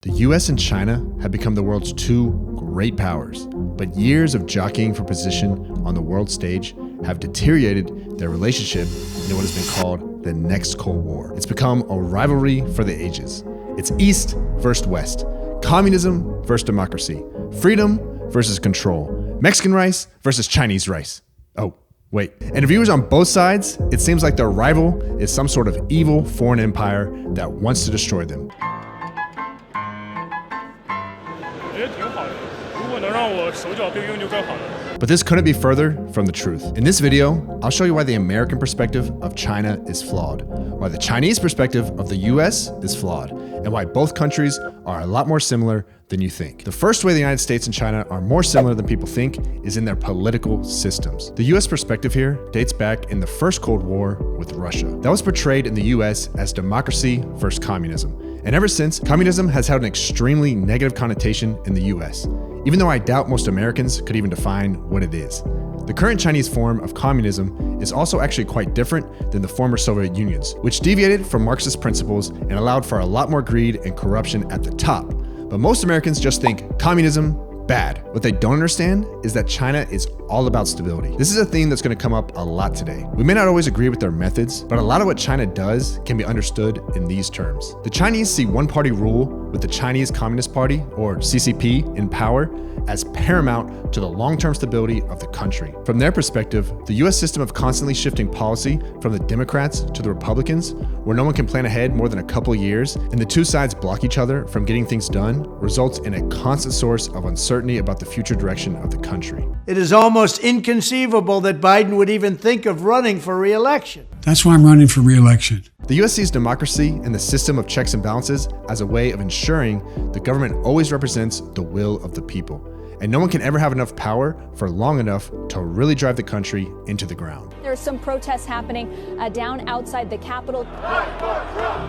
The US and China have become the world's two great powers, but years of jockeying for position on the world stage have deteriorated their relationship into what has been called the next Cold War. It's become a rivalry for the ages. It's East versus West, communism versus democracy, freedom versus control, Mexican rice versus Chinese rice. Oh, wait. And to viewers on both sides, it seems like their rival is some sort of evil foreign empire that wants to destroy them. But this couldn't be further from the truth. In this video, I'll show you why the American perspective of China is flawed, why the Chinese perspective of the US is flawed, and why both countries are a lot more similar than you think. The first way the United States and China are more similar than people think is in their political systems. The US perspective here dates back in the first Cold War with Russia. That was portrayed in the US as democracy versus communism. And ever since, communism has had an extremely negative connotation in the US, even though I doubt most Americans could even define what it is. The current Chinese form of communism is also actually quite different than the former Soviet Unions, which deviated from Marxist principles and allowed for a lot more greed and corruption at the top. But most Americans just think communism, bad. What they don't understand is that China is all about stability. This is a theme that's going to come up a lot today. We may not always agree with their methods, but a lot of what China does can be understood in these terms. The Chinese see one-party rule with the Chinese Communist Party, or CCP, in power as paramount to the long-term stability of the country. From their perspective, the US system of constantly shifting policy from the Democrats to the Republicans, where no one can plan ahead more than a couple years, and the two sides block each other from getting things done, results in a constant source of uncertainty about the future direction of the country. It is almost inconceivable that Biden would even think of running for re-election. That's why I'm running for re-election. The US sees democracy and the system of checks and balances as a way of ensuring the government always represents the will of the people, and no one can ever have enough power for long enough to really drive the country into the ground. There's some protests happening down outside the Capitol.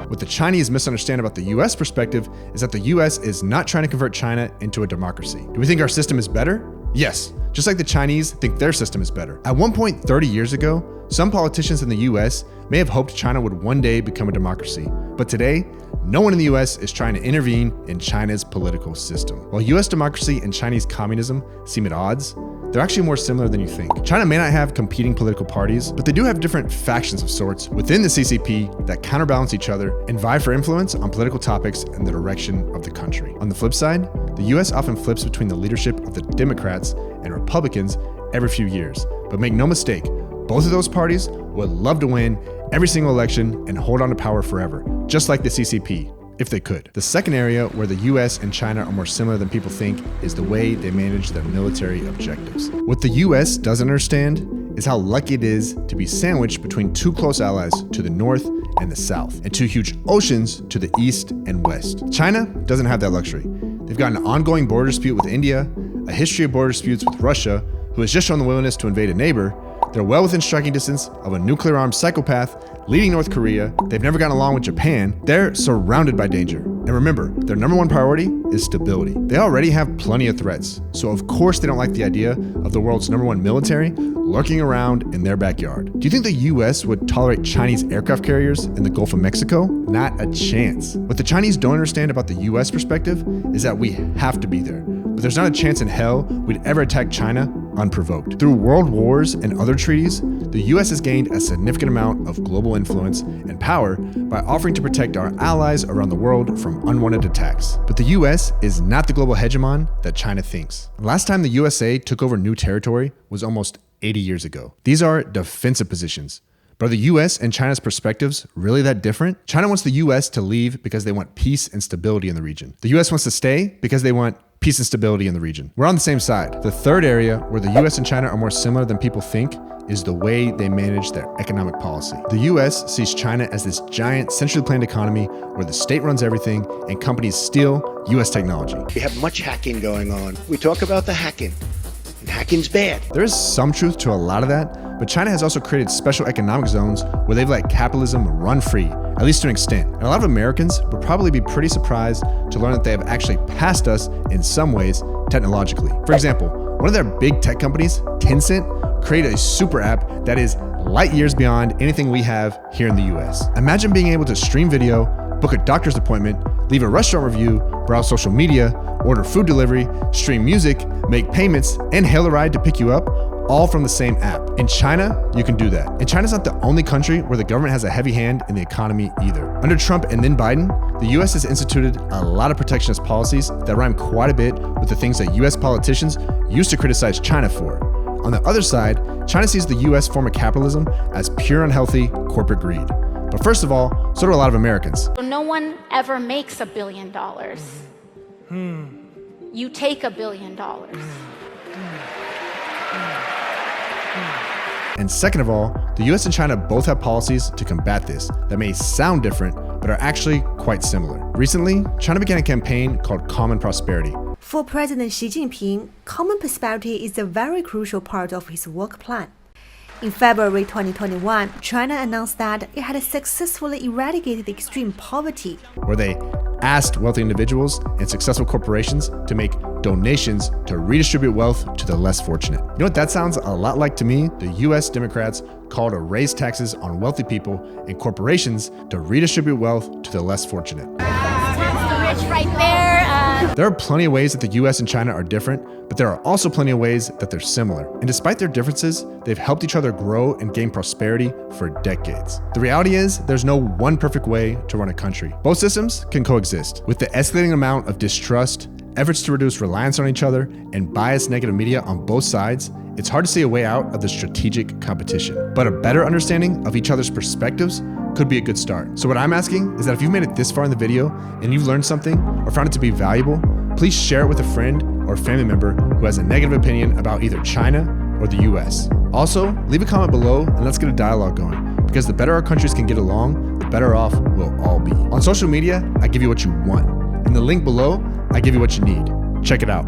What the Chinese misunderstand about the US perspective is that the US is not trying to convert China into a democracy. Do we think our system is better? Yes, just like the Chinese think their system is better. At one point 30 years ago, some politicians in the US may have hoped China would one day become a democracy, but today, no one in the US is trying to intervene in China's political system. While US democracy and Chinese communism seem at odds, they're actually more similar than you think. China may not have competing political parties, but they do have different factions of sorts within the CCP that counterbalance each other and vie for influence on political topics and the direction of the country. On the flip side, the US often flips between the leadership of the Democrats and Republicans every few years. But make no mistake, both of those parties would love to win every single election and hold on to power forever, just like the CCP, if they could. The second area where the US and China are more similar than people think is the way they manage their military objectives. What the US doesn't understand is how lucky it is to be sandwiched between two close allies to the north and the south, and two huge oceans to the east and west. China doesn't have that luxury. They've got an ongoing border dispute with India, a history of border disputes with Russia, who has just shown the willingness to invade a neighbor. They're well within striking distance of a nuclear-armed psychopath leading North Korea. They've never gotten along with Japan. They're surrounded by danger. And remember, their number one priority is stability. They already have plenty of threats, so of course they don't like the idea of the world's number one military lurking around in their backyard. Do you think the US would tolerate Chinese aircraft carriers in the Gulf of Mexico? Not a chance. What the Chinese don't understand about the US perspective is that we have to be there. But there's not a chance in hell we'd ever attack China unprovoked. Through world wars and other treaties, the US has gained a significant amount of global influence and power by offering to protect our allies around the world from unwanted attacks. But the US is not the global hegemon that China thinks. Last time the USA took over new territory was almost 80 years ago. These are defensive positions. But are the US and China's perspectives really that different? China wants the US to leave because they want peace and stability in the region. The US wants to stay because they want peace and stability in the region. We're on the same side. The third area where the US and China are more similar than people think is the way they manage their economic policy. The US sees China as this giant, centrally planned economy where the state runs everything and companies steal US technology. We have much hacking going on. We talk about the hacking, and hacking's bad. There is some truth to a lot of that, but China has also created special economic zones where they've let capitalism run free, at least to an extent. And a lot of Americans would probably be pretty surprised to learn that they have actually passed us in some ways technologically. For example, one of their big tech companies, Tencent, created a super app that is light years beyond anything we have here in the US. Imagine being able to stream video, book a doctor's appointment, leave a restaurant review, browse social media, order food delivery, stream music, make payments, and hail a ride to pick you up, all from the same app. In China, you can do that. And China's not the only country where the government has a heavy hand in the economy either. Under Trump and then Biden, the US has instituted a lot of protectionist policies that rhyme quite a bit with the things that US politicians used to criticize China for. On the other side, China sees the US form of capitalism as pure unhealthy corporate greed. But first of all, so do a lot of Americans. No one ever makes $1 billion. You take $1 billion. And second of all, the US and China both have policies to combat this that may sound different, but are actually quite similar. Recently, China began a campaign called Common Prosperity. For President Xi Jinping, common prosperity is a very crucial part of his work plan. In February 2021, China announced that it had successfully eradicated extreme poverty, where they asked wealthy individuals and successful corporations to make donations to redistribute wealth to the less fortunate. You know what that sounds a lot like to me? The US Democrats call to raise taxes on wealthy people and corporations to redistribute wealth to the less fortunate. Tax the rich right there. There are plenty of ways that the US and China are different, but there are also plenty of ways that they're similar. And despite their differences, they've helped each other grow and gain prosperity for decades. The reality is, there's no one perfect way to run a country. Both systems can coexist. With the escalating amount of distrust, efforts to reduce reliance on each other, and biased negative media on both sides, it's hard to see a way out of the strategic competition. But a better understanding of each other's perspectives could be a good start. So what I'm asking is that if you've made it this far in the video and you've learned something or found it to be valuable, please share it with a friend or family member who has a negative opinion about either China or the US. Also, leave a comment below and let's get a dialogue going, because the better our countries can get along, the better off we'll all be. On social media, I give you what you want. In the link below, I give you what you need. Check it out.